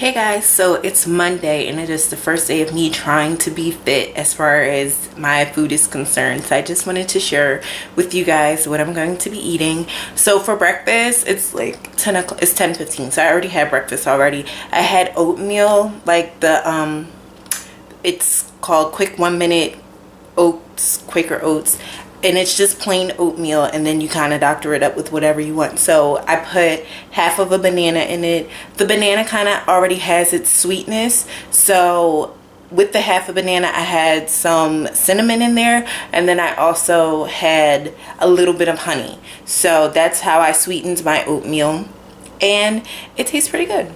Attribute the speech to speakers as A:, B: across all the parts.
A: Hey guys, so it's Monday and it is the first day of me trying to be fit as far as my food is concerned. So I just wanted to share with you guys what I'm going to be eating. So for breakfast, it's like 10 o'clock, it's 10:15. So I already had breakfast already. I had oatmeal, like it's called Quick 1 Minute Oats, Quaker Oats. And it's just plain oatmeal, and then you kind of doctor it up with whatever you want. So I put half of a banana in it. The banana kind of already has its sweetness, so with the half a banana I had some cinnamon in there, and then I also had a little bit of honey. So that's how I sweetened my oatmeal, and it tastes pretty good.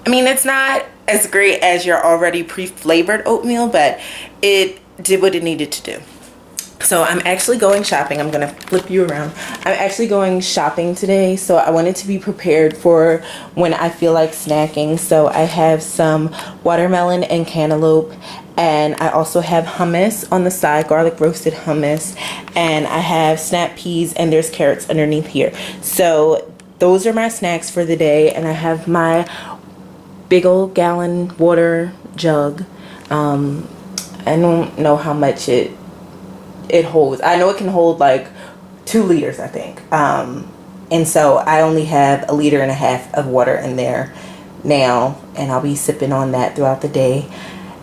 A: I mean, it's not as great as your already pre-flavored oatmeal, but it did what it needed to do. So I'm actually going shopping. I'm gonna flip you around. I'm actually going shopping today, so I wanted to be prepared for when I feel like snacking. So I have some watermelon and cantaloupe, and I also have hummus on the side, garlic roasted hummus, and I have snap peas, and there's carrots underneath here. So those are my snacks for the day, and I have my big old gallon water jug. I don't know how much it holds. I know it can hold like 2 liters, I think. And so I only have 1.5 liters of water in there now, and I'll be sipping on that throughout the day.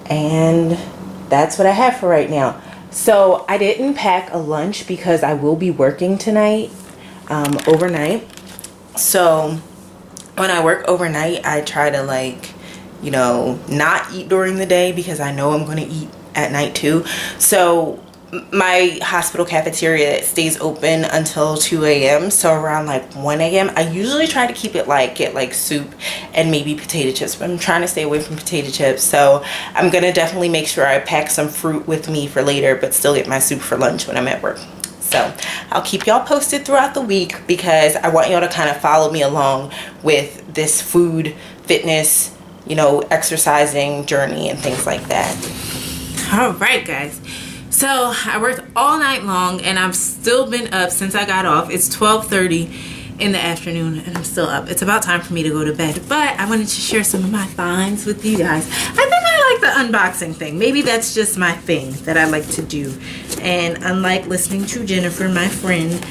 A: And that's what I have for right now. So I didn't pack a lunch because I will be working tonight, overnight. So when I work overnight, I try to not eat during the day because I know I'm going to eat at night too. So my hospital cafeteria stays open until 2 a.m. so around like 1 a.m. I usually try to keep it get like soup and maybe potato chips, but I'm trying to stay away from potato chips. So I'm gonna definitely make sure I pack some fruit with me for later, but still get my soup for lunch when I'm at work. So I'll keep y'all posted throughout the week because I want y'all to kind of follow me along with this food, fitness, exercising journey and things like that. All right, guys. So I worked all night long and I've still been up since I got off. It's 12:30 in the afternoon and I'm still up. It's about time for me to go to bed, but I wanted to share some of my finds with you guys. I think I like the unboxing thing. Maybe that's just my thing that I like to do. And unlike listening to Jennifer, my friend,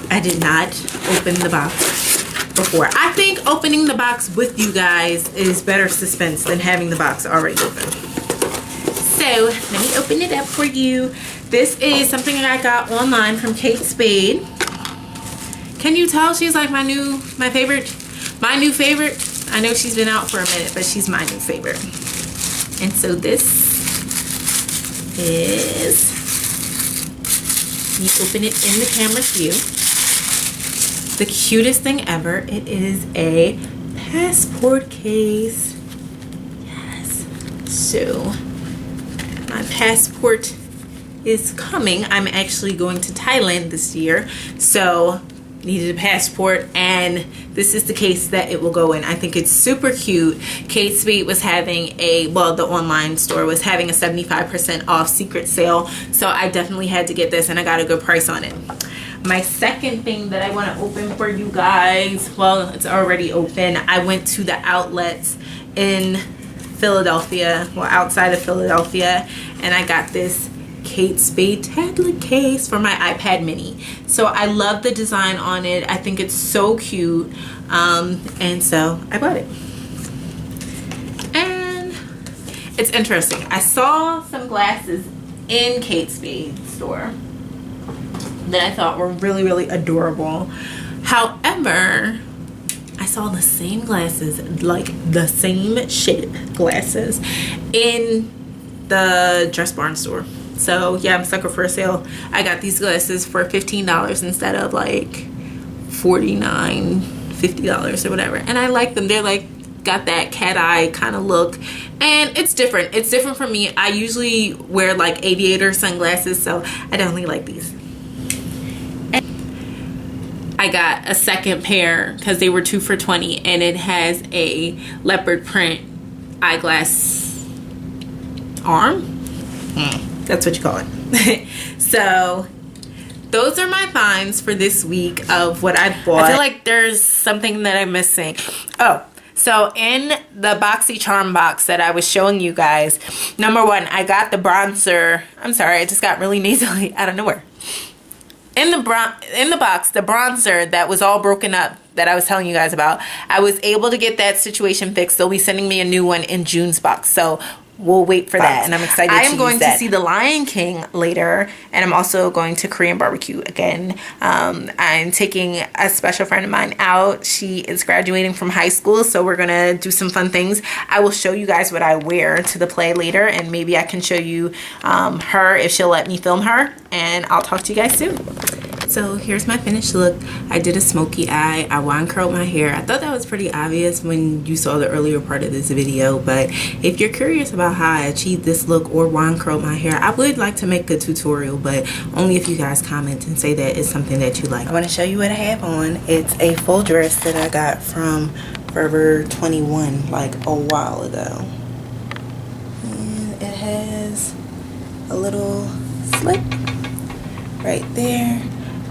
A: I did not open the box before. I think opening the box with you guys is better suspense than having the box already open. So let me open it up for you. This is something that I got online from Kate Spade. Can you tell she's like my new favorite? I know she's been out for a minute, but she's my new favorite. And so this is, you open it in the camera view. The cutest thing ever. It is a passport case. Yes. So my passport is coming. I'm actually going to Thailand this year, so needed a passport, and this is the case that it will go in. I think it's super cute. Kate Spade was having the online store was having a 75% off secret sale, so I definitely had to get this, and I got a good price on it. My second thing that I want to open for you guys, well, it's already open. I went to the outlets in Philadelphia, outside of Philadelphia, and I got this Kate Spade tablet case for my iPad mini. So I love the design on it. I think it's so cute, and so I bought it. And it's interesting. I saw some glasses in Kate Spade's store that I thought were really, really adorable. However, I saw the same glasses, like the same shape glasses, in the Dress Barn store. So yeah, I'm sucker for a sale. I got these glasses for $15 instead of like $49, $50 or whatever. And I like them. They're like got that cat eye kind of look, and it's different. It's different from me. I usually wear like aviator sunglasses, so I definitely like these. I got a second pair because they were 2 for $20, and it has a leopard print eyeglass arm. That's what you call it. So those are my finds for this week of what I bought. I feel like there's something that I'm missing. Oh, So in the BoxyCharm box that I was showing you guys, number one, I got the bronzer. I'm sorry, I just got really nasally out of nowhere. In the box, the bronzer that was all broken up that I was telling you guys about, I was able to get that situation fixed. They'll be sending me a new one in June's box. So we'll wait for that, and I'm excited to use that. I am going to see The Lion King later, and I'm also going to Korean barbecue again. I'm taking a special friend of mine out. She is graduating from high school, so we're going to do some fun things. I will show you guys what I wear to the play later, and maybe I can show you her if she'll let me film her, and I'll talk to you guys soon. So here's my finished look. I did a smoky eye. I wine curled my hair. I thought that was pretty obvious when you saw the earlier part of this video, but if you're curious about how I achieved this look or wine curled my hair, I would like to make a tutorial, but only if you guys comment and say that it's something that you like. I want to show you what I have on. It's a full dress that I got from Forever 21 like a while ago. And it has a little slip right there.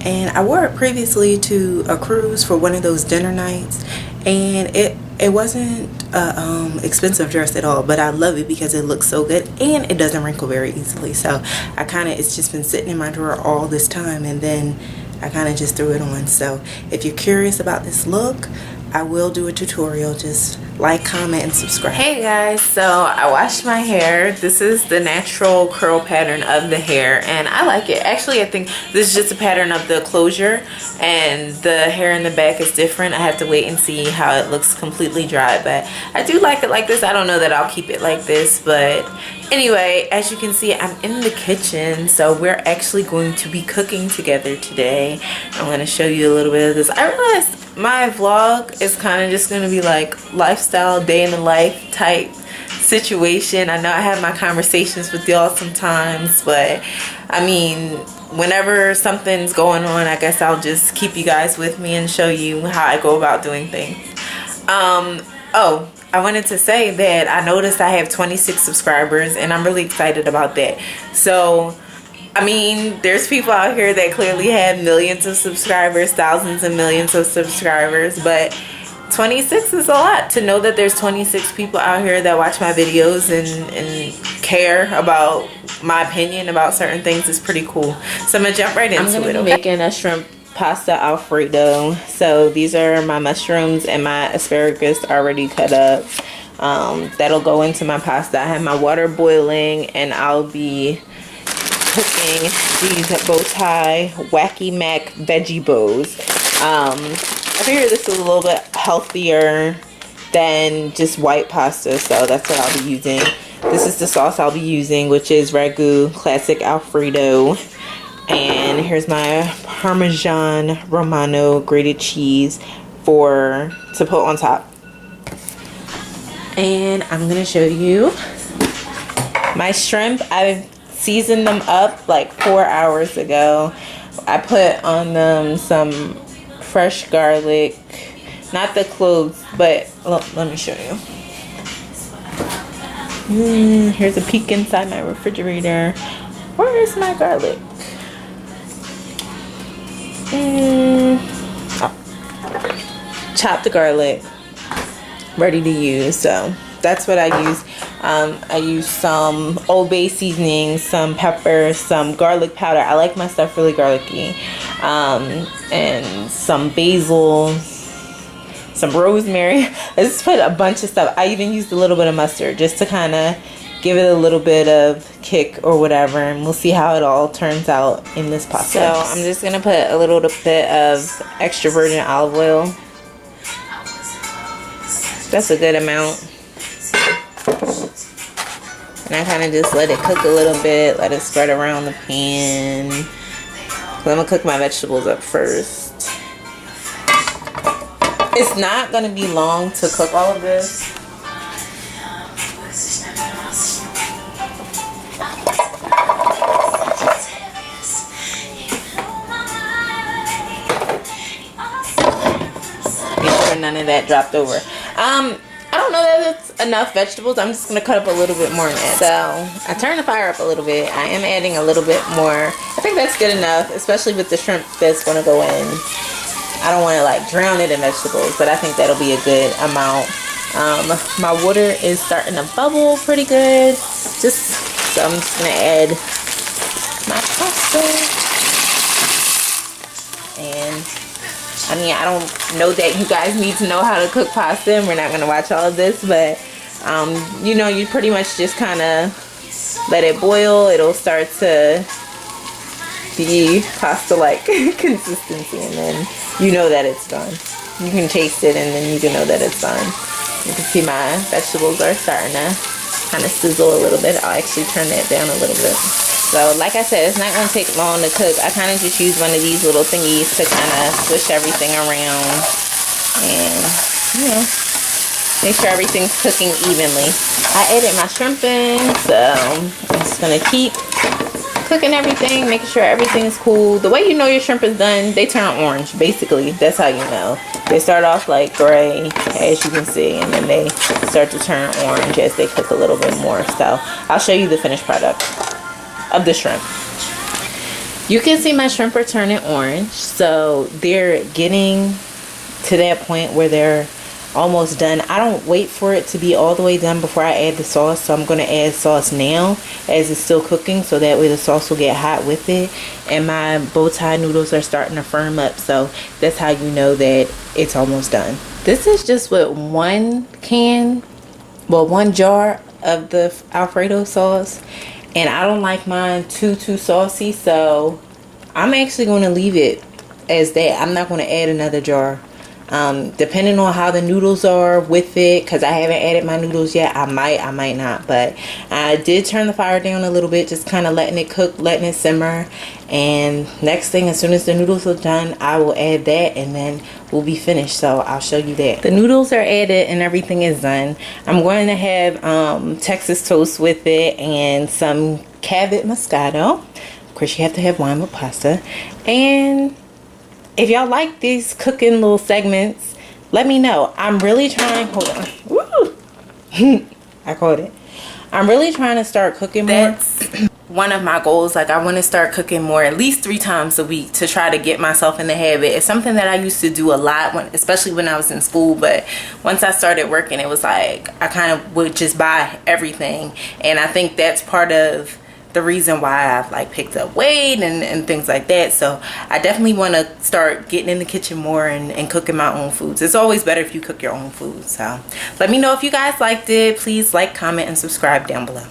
A: And I wore it previously to a cruise for one of those dinner nights, and it wasn't a expensive dress at all, but I love it because it looks so good and it doesn't wrinkle very easily. So it's just been sitting in my drawer all this time, and then I kind of just threw it on. So if you're curious about this look, I will do a tutorial. Just like, comment, and subscribe. Hey guys, so I washed my hair. This is the natural curl pattern of the hair, and I like it. Actually, I think this is just a pattern of the closure, and the hair in the back is different. I have to wait and see how it looks completely dry, but I do like it like this. I don't know that I'll keep it like this, but anyway, as you can see, I'm in the kitchen, so we're actually going to be cooking together today. I'm going to show you a little bit of this. I realized my vlog is kind of just going to be like lifestyle, day in the life type situation. I know I have my conversations with y'all sometimes, but I mean, whenever something's going on, I guess I'll just keep you guys with me and show you how I go about doing things. Oh, I wanted to say that I noticed I have 26 subscribers, and I'm really excited about that. So I mean, there's people out here that clearly have millions of subscribers, thousands and millions of subscribers, but 26 is a lot. To know that there's 26 people out here that watch my videos and care about my opinion about certain things is pretty cool. So I'm gonna jump right into it. I'm gonna be making a shrimp pasta alfredo. So these are my mushrooms and my asparagus already cut up. That'll go into my pasta. I have my water boiling, and I'll be cooking these bow tie Wacky Mac veggie bows. I figure this is a little bit healthier than just white pasta, so that's what I'll be using. This is the sauce I'll be using, which is Ragu Classic Alfredo. And here's my Parmesan Romano grated cheese to put on top. And I'm gonna show you my shrimp. I've seasoned them up like 4 hours ago. I put on them some fresh garlic, not the cloves, but let me show you. Here's a peek inside my refrigerator. Where is my garlic? Chopped the garlic, ready to use. So that's what I use. I use some Old Bay seasoning, some pepper, some garlic powder. I like my stuff really garlicky. And some basil, some rosemary. I just put a bunch of stuff. I even used a little bit of mustard just to kind of give it a little bit of kick or whatever, and we'll see how it all turns out in this pasta. So I'm just gonna put a little bit of extra virgin olive oil. That's a good amount. And I kind of just let it cook a little bit, let it spread around the pan. So I'm gonna cook my vegetables up first. It's not gonna be long to cook all of this. None of that dropped over. I don't know that it's enough vegetables. I'm just gonna cut up a little bit more in it. So I turned the fire up a little bit. I am adding a little bit more. I think that's good enough, especially with the shrimp that's gonna go in. I don't want to like drown it in vegetables, but I think that'll be a good amount. My water is starting to bubble pretty good. So I'm just gonna add my pasta. And I mean, I don't know that you guys need to know how to cook pasta, and we're not gonna watch all of this, but you know, you pretty much just kind of let it boil. It'll start to be pasta-like consistency, and then you know that it's done. You can taste it, and then you can know that it's done. You can see my vegetables are starting to kind of sizzle a little bit. I'll actually turn that down a little bit. So like I said, it's not going to take long to cook. I kind of just use one of these little thingies to kind of swish everything around and, you know, make sure everything's cooking evenly. I added my shrimp in, so I'm just going to keep cooking everything, making sure everything is cool. The way you know your shrimp is done, they turn orange, basically. That's how you know. They start off like gray, as you can see, and then they start to turn orange as they cook a little bit more. So I'll show you the finished product of the shrimp. You can see my shrimp are turning orange, so they're getting to that point where they're almost done. I don't wait for it to be all the way done before I add the sauce, so I'm going to add sauce now as it's still cooking, so that way the sauce will get hot with it. And my bow tie noodles are starting to firm up, so that's how you know that it's almost done. This is just with one jar of the Alfredo sauce, and I don't like mine too saucy, so I'm actually going to leave it as that. I'm not going to add another jar. Depending on how the noodles are with it, because I haven't added my noodles yet, I might not, but I did turn the fire down a little bit, just kind of letting it cook, letting it simmer. And next thing, as soon as the noodles are done, I will add that, and then we'll be finished. So I'll show you that. The noodles are added and everything is done. I'm going to have Texas toast with it and some Cavit Moscato. Of course, you have to have wine with pasta. And if y'all like these cooking little segments, let me know. I'm really trying, hold on. Woo! I caught it. I'm really trying to start cooking more. That's one of my goals. Like, I want to start cooking more, at least 3 times a week, to try to get myself in the habit. It's something that I used to do a lot, especially when I was in school. But once I started working, it was like I kind of would just buy everything. And I think that's part of the reason why I've like picked up weight and things like that. So I definitely want to start getting in the kitchen more and cooking my own foods. It's always better if you cook your own food. So let me know if you guys liked it. Please like, comment, and subscribe down below.